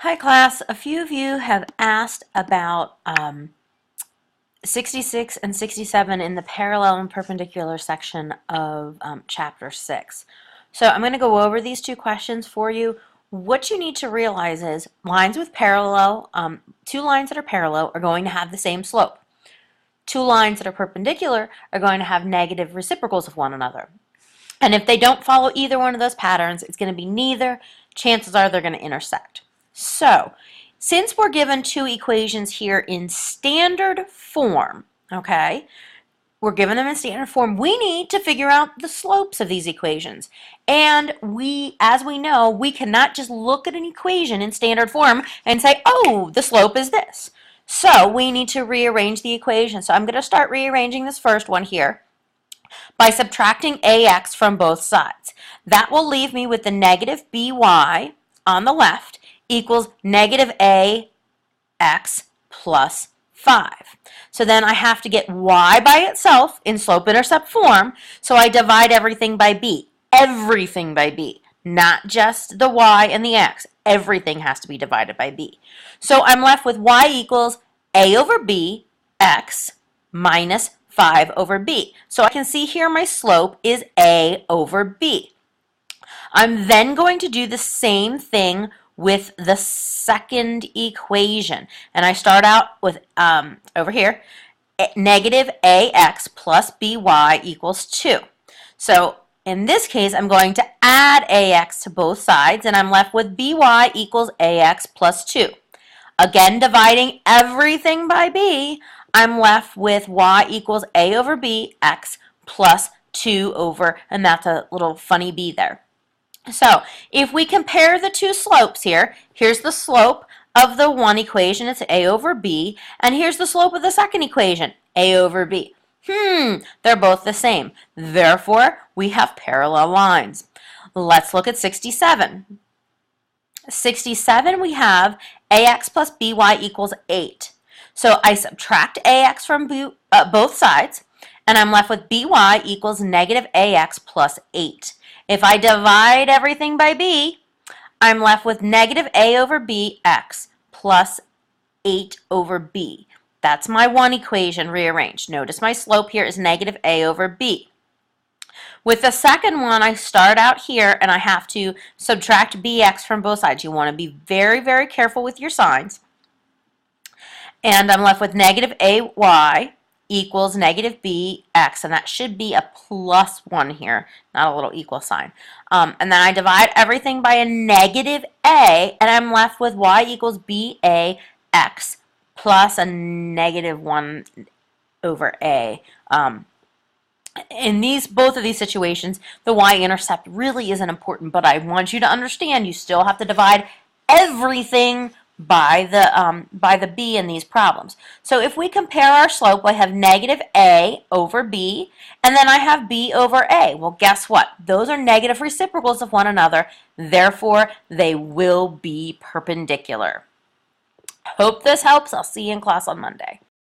Hi class, a few of you have asked about 66 and 67 in the parallel and perpendicular section of chapter 6. So I'm going to go over these two questions for you. What you need to realize is lines with parallel, two lines that are parallel are going to have the same slope. Two lines that are perpendicular are going to have negative reciprocals of one another. And if they don't follow either one of those patterns, it's going to be neither. Chances are they're going to intersect. So, since we're given two equations here in standard form, okay, we're given them in standard form, we need to figure out the slopes of these equations. And as we know, we cannot just look at an equation in standard form and say, oh, the slope is this. So, we need to rearrange the equation. So, I'm going to start rearranging this first one here by subtracting ax from both sides. That will leave me with the negative by on the left equals negative ax plus 5. So then I have to get y by itself in slope-intercept form, so I divide everything by b. Everything by b, not just the y and the x. Everything has to be divided by b. So I'm left with y equals a over b x minus 5 over b. So I can see here my slope is a over b. I'm then going to do the same thing with the second equation. And I start out with, over here, negative ax plus by equals 2. So in this case, I'm going to add ax to both sides, and I'm left with by equals ax plus 2. Again, dividing everything by b, I'm left with y equals a over b x plus 2 over, and that's a little funny b there. So if we compare the two slopes here, here's the slope of the one equation, it's a over b, and here's the slope of the second equation, a over b. They're both the same. Therefore, we have parallel lines. Let's look at 67. 67, we have ax plus by equals 8. So I subtract ax from both sides, and I'm left with by equals negative ax plus 8. If I divide everything by b, I'm left with negative a over b x plus 8 over b. That's my one equation rearranged. Notice my slope here is negative a over b. With the second one, I start out here and I have to subtract bx from both sides. You want to be very, very careful with your signs. And I'm left with negative ay equals negative bx, and that should be a plus 1 here, not a little equal sign. And then I divide everything by a negative a, and I'm left with y equals bax plus a negative 1 over a. In both of these situations, the y-intercept really isn't important, but I want you to understand you still have to divide everything by the b in these problems. So if we compare our slope, I have negative a over b, and then I have b over a. Well, guess what? Those are negative reciprocals of one another. Therefore, they will be perpendicular. Hope this helps. I'll see you in class on Monday.